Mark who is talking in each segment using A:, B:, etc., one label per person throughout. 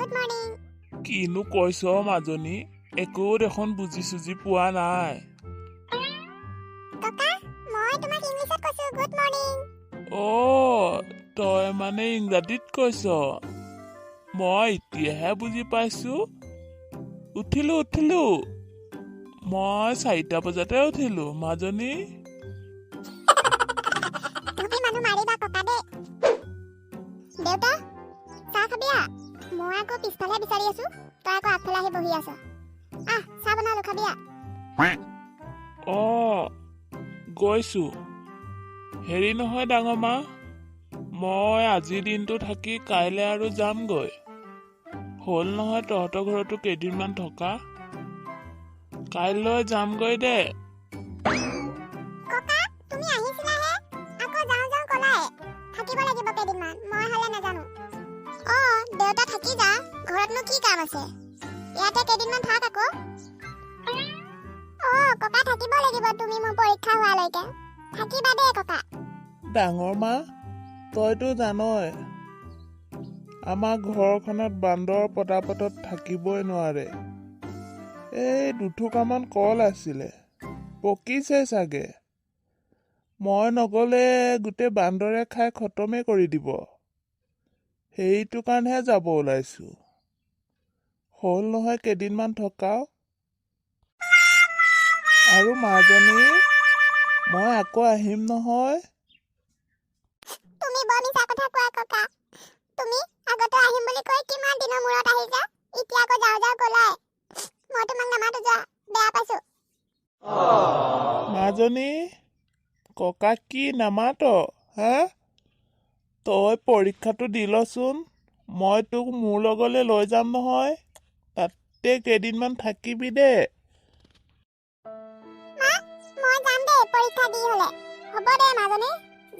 A: Good morning.
B: কিনো কৈছ মাজনী, একো দেখোন বুজি চুজি পোৱা নাই।
A: ককা, মই তোমাক ইংলিছত কৈছো গুড মৰ্নিং।
B: তই মানে ইংৰাজীত কৈছ। মই এতিয়াহে বুজি পাইছো। উঠিলো মই 4টা বজাতে উঠিলো মাজনী।
A: তুমি মানুহ মাৰিবা ককা দে। দেউতা, চাহ খাবিয়া? মই আকৌ পিছফালে বিচাৰি আছো, তই আকৌ আগফালে আহি বহি আছ। চাহ বনালো খাবিয়া?
B: গৈছো। হেৰি নহয় ডাঙৰ মা, মই আজিৰ দিনটো থাকি কাইলৈ আৰু যামগৈ। হ'ল নহয় তহঁতৰ ঘৰতো কেইদিনমান থকা। কাইলৈ যামগৈ দে।
A: ককা, তুমি আহিছিলাহে, আকৌ যাওঁ কলাই। থাকিব লাগিব কেইদিনমান, মই হলে নাজানো। দেউতা থাকি যা, ঘৰতনো কি কাম আছে। ইয়াতে কেইদিনমান থাক আকৌ। ককা থাকিব লাগিব তুমি মোৰ পৰীক্ষা হোৱালৈকে। থাকিবা দে ককা।
B: ডাঙৰ মা, তইতো জানই আমাৰ ঘৰখনত বান্দৰ পতাপতত থাকিবই নোৱাৰে। এই দুথুকামান কল আছিলে, পকিছে চাগে। মই নগলে গোটেই বান্দৰে খাই খতমে কৰি দিব। সেইটো কাৰণেহে যাব ওলাইছো। হ'ল নহয় কেইদিনমান থকাও। আৰু মাজনী, মই আকৌ আহিম নহয়।
A: তুমি বৰ মিছা কথা কোৱা ককা। তুমি আগতে আহিম বুলি কৈ কিমান দিনৰ মূৰত আহিছা, এতিয়া আকৌ যাওঁ কলাই। মই তোমাক নামাতো, যোৱা, বেয়া পাইছো।
B: মাজনী, ককাক কি নামাত হা? তই পৰীক্ষাটো দি লচোন, মই তোক মোৰ লগলৈ লৈ যাম নহয়। তাতে কেইদিনমান থাকিবি দে।
A: মই যাম দে পৰীক্ষা দি হলে। হ'ব দে মাজনী,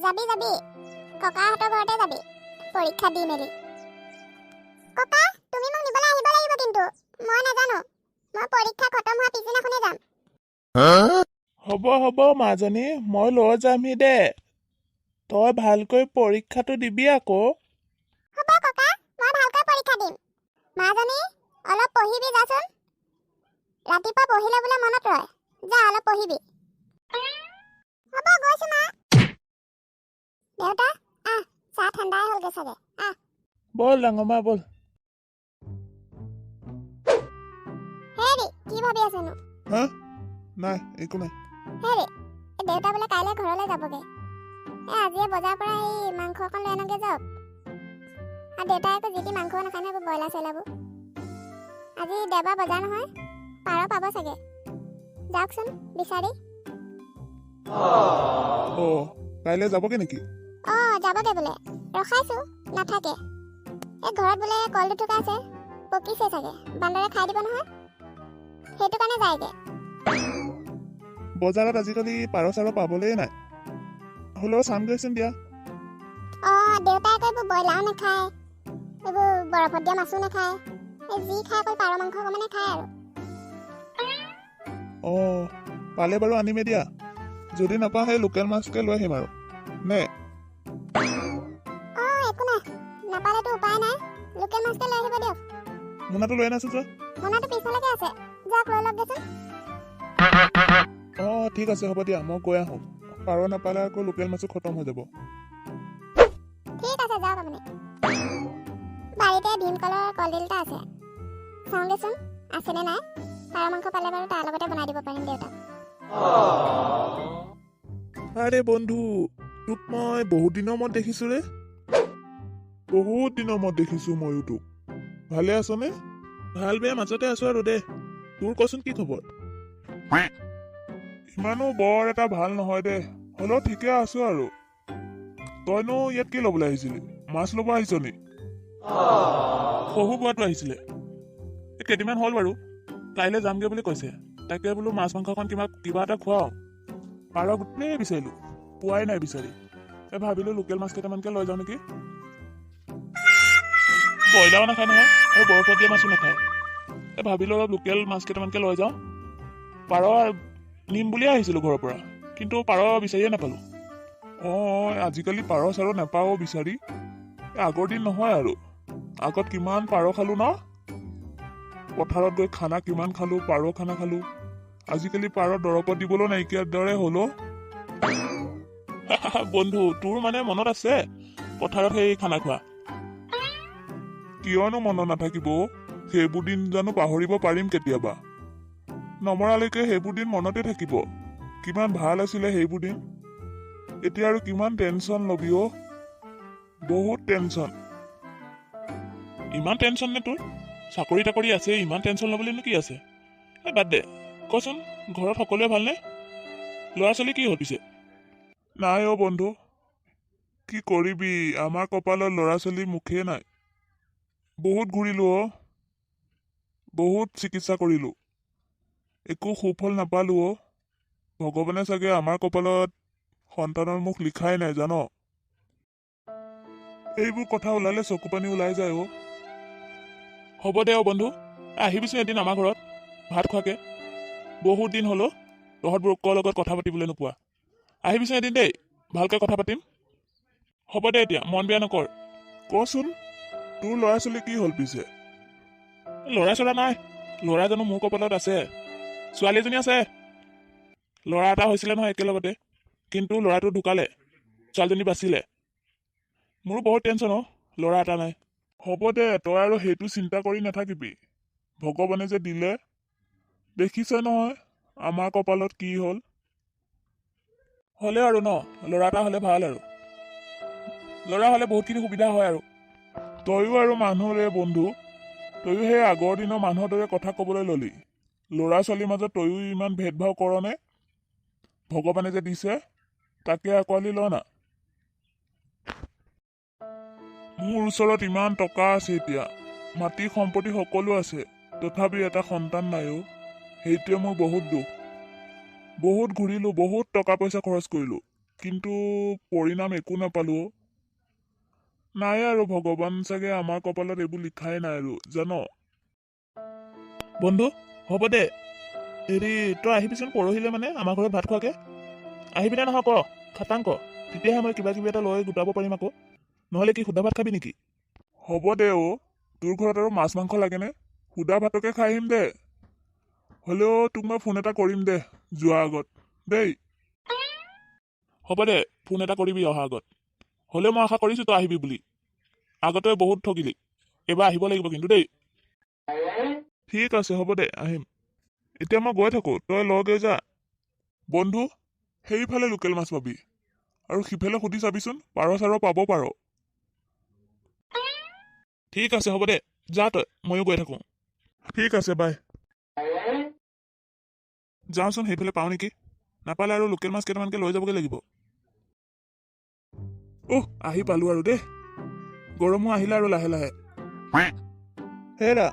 A: যাবি ককাহঁতৰ ঘৰতে যাবি পৰীক্ষা দি মেলি। ককা, তুমি মোক নিবলৈ আহিব লাগিব কিন্তু। মই নাজানো, মই পৰীক্ষা খতম হোৱা পিছদিনাখনে যাম।
B: হ'ব মাজনী, মই লৈ যামহি দে। তই ভালকৈ পৰীক্ষাটো দিবি আকৌ।
A: হ'ব ককা, মই ভালকৈ পৰীক্ষা দিম। মাজনী, অলপ পঢ়িবি যাচোন। ৰাতিপুৱা পঢ়িলে বোলে মনত ৰয়। যা অলপ পঢ়িবি। হ'ব গৈছো মা। দেউতা, চাহ ঠাণ্ডাই হ'লগে চাগে।
B: বল ডাঙৰ মা বল।
A: হেৰি, কি ভাবি আছেনো?
B: নাই, একো নাই।
A: হেৰি, দেউতা বোলে কাইলৈ ঘৰলৈ যাবগে। আজিয়ে বজাৰ পৰা সেই মাংস অকণ লৈ আনগে যাওক। দেউতাই আকৌ যি মাংস নাখায় নহয়, ব্ৰইলাৰ চইলাৰবোৰ। আজি দেওবাৰ বজাৰ নহয়, পাৰ পাব চাগে। যাওকচোন বিচাৰি।
B: কাইলৈ যাবগে নেকি?
A: যাবগে বোলে। ৰখাইছো, নাথাকে। এই ঘৰত বোলে কল দুটুকা আছে, পকিছে চাগে, বান্দৰে খাই দিব নহয়। সেইটো কাৰণে যায়গে।
B: বজাৰত আজিকালি পাৰ চাৰ পাবলেই নাই। হ'লেও চামগৈচোন দিয়া।
A: দেউতাই আকৌ এইবোৰ ব্ৰইলাৰো নাখায়, এইবোৰ বৰফত দিয়া মাছো নাখায়। যি খায় অকল পাৰ মাংস অকণমানে খায় আৰু।
B: পালে বাৰু আনিমে দিয়া। যদি নাপাওঁ সেই লোকেল মাছকে লৈ আহিম আৰু নে?
A: একো নাই, নাপালেতো উপায় নাই। লোকেল মাছকে লৈ আহিব দিয়ক।
B: মোনাটো লৈ আনাচোন যোৱা।
A: মোনাটো পিছফালেকে আছে, যাওক লৈ লওক দেচোন।
B: ঠিক আছে, হ'ব দিয়া, মই গৈ আহোঁ। পাৰ নাপালে আকৌ লোকেল মাছো খতম হৈ যাব।
A: ঠিক আছে, যাওক আপুনি। বাৰীতে ভীমকলৰ কলডিল এটা আছে, চাওঁগেচোন আছেনে নাই। পাৰ মাংস পালে বাৰু তাৰ লগতে বনাই দিব পাৰিম দেউতাক।
B: আৰে বন্ধু, তোক মই বহুত দিনৰ মূৰত দেখিছো ৰে। বহুত দিনৰ মূৰত দেখিছো ময়ো তোক। ভালে আছনে? ভাল বেয়া মাজতে আছো আৰু দে। তোৰ কচোন কি খবৰ? ইমানো বৰ এটা ভাল নহয় দে, হ'লেও ঠিকে আছো আৰু। তইনো ইয়াত কি ল'বলৈ আহিছিলি? মাছ ল'ব আহিছ নি? শহু পোৱাটো আহিছিলে। কেইদিনমান হ'ল বাৰু, কাইলৈ যামগে বুলি কৈছে। তাকে বোলো মাছ মাংসখন কিবা এটা খুৱাওঁ। পাৰ গোটেই বিচাৰিলো, পোৱাই নাই বিচাৰি। ভাবিলো লোকেল মাছ কেইটামানকে লৈ যাওঁ নেকি। ব্ৰইলাৰো নাখায় নহয়, আৰু বৰফত দিয়া মাছো নাখায়। ভাবিলো অলপ লোকেল মাছ কেইটামানকে লৈ যাওঁ। পাৰ নিম বুলিয়ে আহিছিলো ঘৰৰ পৰা, কিন্তু পাৰ বিচাৰিয়ে নাপালো। আজিকালি পাৰ চাৰ নাপাওঁ বিচাৰি। আগৰ দিন নহয় আৰু। আগত কিমান পাৰ খালো ন, পথাৰত গৈ খানা কিমান খালো, পাৰ খানা খালো। আজিকালি পাৰৰ দৰৱত দিবলৈ নাইকিয়াৰ দৰে হলো। বন্ধু, তোৰ মানে মনত আছে পথাৰত সেই খানা খোৱা? কিয়নো মনত নাথাকিব? সেইবোৰ দিন জানো পাহৰিব পাৰিম কেতিয়াবা? নমৰালৈকে সেইবোৰ দিন মনতে থাকিব। কিমান ভাল আছিলে সেইবোৰ দিন। এতিয়া আৰু কিমান টেনচন লবি অ, বহুত টেনচন। ইমান টেনচন নে তোৰ? চাকৰি তাকৰি আছে, ইমান টেনচন ল'বলৈনো কি আছে? এই বাদ দে, কচোন ঘৰত সকলোৱে ভালনে? ল'ৰা ছোৱালী কি হ'ল পিছে? নাই অ বন্ধু, কি কৰিবি, আমাৰ কপালত ল'ৰা ছোৱালী মুখে নাই। বহুত ঘূৰিলো অ, বহুত চিকিৎসা কৰিলো, একো সুফল নাপালো অ। ভগৱানে চাগে আমাৰ কপালত সন্তানৰ মুখ লিখাই নাই জান। এইবোৰ কথা ওলালে চকু পানী ওলাই যায় অ। হ'ব দে অ বন্ধু, আহিবিচোন এদিন আমাৰ ঘৰত ভাত খোৱাকে। বহুত দিন হলো তহঁতবোৰৰ লগত কথা পাতিবলৈ নোপোৱা। আহিবিচোন এদিন দেই, ভালকৈ কথা পাতিম। হ'ব দে এতিয়া, মন বেয়া নকৰ। কচোন তোৰ ল'ৰা ছোৱালী কি হ'ল পিছে? ল'ৰা চৰা নাই, ল'ৰা জানো মোৰ কপালত আছে? ছোৱালী এজনী আছে। ল'ৰা এটা হৈছিলে নহয় একেলগতে, কিন্তু ল'ৰাটো ঢুকালে, ছোৱালীজনী বাচিলে। মোৰো বহুত টেনচন অ, ল'ৰা এটা নাই। হ'ব দে, তই আৰু সেইটো চিন্তা কৰি নাথাকিবি। ভগৱানে যে দিলে, দেখিছ নহয় আমাৰ কপালত কি হ'ল। হ'লে আৰু ন, ল'ৰা এটা হ'লে ভাল আৰু। ল'ৰা হ'লে বহুতখিনি সুবিধা হয় আৰু। তয়ো আৰু মানুহ ৰে বন্ধু, তয়ো সেই আগৰ দিনৰ মানুহৰ দৰে কথা ক'বলৈ ললি। ল'ৰা ছোৱালীৰ মাজত তয়ো ইমান ভেদভাৱ কৰ নে? ভগৱানে যে দিছে তাকে আঁকোৱালি ল না। মোৰ ওচৰত ইমান টকা আছে, এতিয়া মাটি সম্পত্তি সকলো আছে, তথাপি এটা সন্তান নাই অ। সেইটোৱে মোৰ বহুত দুখ। বহুত ঘূৰিলো, বহুত টকা পইচা খৰচ কৰিলো, কিন্তু পৰিণাম একো নাপালো অ। নাই আৰু, ভগৱান চাগে আমাৰ কপালত এইবোৰ লিখাই নাই আৰু জান। বন্ধু হ'ব দে, হেৰি তই আহিবিচোন পৰহিলে মানে আমাৰ ঘৰত ভাত খোৱাকে। আহিবি নে নহয় ক, খাটাং ক, তেতিয়াহে মই কিবা কিবি এটা লৈ গোটাব পাৰিম আকৌ। নহ'লে কি সুদা ভাত খাবি নেকি? হ'ব দে অ, তোৰ ঘৰত আৰু মাছ মাংস লাগেনে? সুদা ভাতকে খাই আহিম দে। হ'লেও তোক মই ফোন এটা কৰিম দে যোৱাৰ আগত দেই। হ'ব দে, ফোন এটা কৰিবি অহাৰ আগত। হ'লেও মই আশা কৰিছোঁ তই আহিবি বুলি। আগতে বহুত ঠগিলি, এইবাৰ আহিব লাগিব কিন্তু দেই। ঠিক আছে হ'ব দে, আহিম। এতিয়া মই গৈ থাকোঁ, তই লগে যা। বন্ধু, সেইফালে লোকেল মাছ পাবি, আৰু সিফালে সুধি চাবিচোন, পাৰ চাৰ পাব পাৰ। ঠিক আছে হ'ব দে, যা তই, ময়ো গৈ থাকোঁ। ঠিক আছে, বাই। যাওঁচোন সেইফালে পাওঁ নেকি, নাপালে আৰু লোকেল মাছ কেইটামানকে লৈ যাবগৈ লাগিব। আহি পালো আৰু দেই, গৰমো আহিলে আৰু লাহে লাহে। হেৰা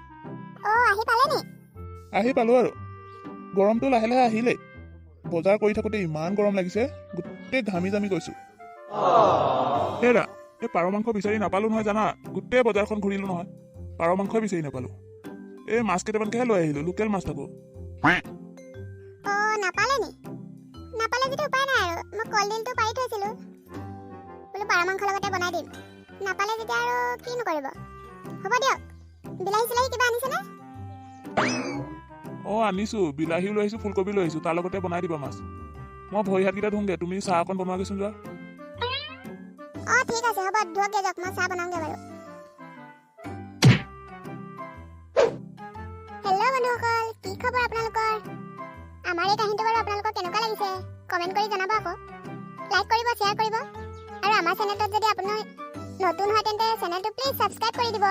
A: অ আহি পালে নি?
B: আহি পালো আৰু, গৰমটো লাহে লাহে আহিলেই। বজাৰ কৰি থাকোঁতে ইমান গৰম লাগিছে, গোটেই ঘামি জামি গৈছো। হেৰা, এই পাৰ মাংস বিচাৰি নাপালো নহয় জানা, গোটেই বজাৰখন ঘূৰিলো নহয়, পাৰ মাংস বিচাৰি নাপালো। এই মাছ কেইটামানকেহে লৈ আহিলো, লোকেল মাছ থাকো।
A: অ নাপালে নি? নাপালে যদি উপায় নাই আৰু, মই কলডিলটো পাৰি থৈছিলো, বোলো পাৰ মাংসৰ লগতে বনাই দিম। নাপালে যেতিয়া আৰু কি নকৰিব। হ'ব দিয়ক, বিলাহী চিলাহী কিবা আনিছেনে?
B: আনিছো, বিলাহীও লৈ আহিছো, ফুলকবি লৈ আহিছো, তাৰ লগতে বনাই দিবা মাছ। মই ভৰি হাতকেইটা ধুংগে, তুমি চাহ অকণ বনোৱাগেচোন যোৱা।
A: ঠিক আছে, হ'ব ধুৱকে যাওক, মই চাহ বনাওঁগে বাৰু। হেল্ল' বন্ধুসকল, কি খবৰ আপোনালোকৰ? আমাৰ এই কাহিনীটো বাৰু আপোনালোকৰ কেনেকুৱা লাগিছে কমেণ্ট কৰি জনাব আকৌ। লাইক কৰিব, শ্বেয়াৰ কৰিব, আৰু আমাৰ চেনেলটোত যদি আপুনি নতুন হয় তেন্তে চেনেলটো প্লিজ ছাবস্ক্ৰাইব কৰি দিব,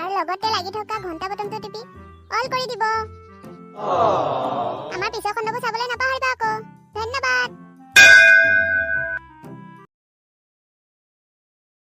A: আৰু লগতে লাগি থকা ঘণ্টা বটনটো টিপি অল কৰি দিব। আমাৰ পিছৰ খণ্ডবোৰ চাবলৈ নাপাহৰিবা।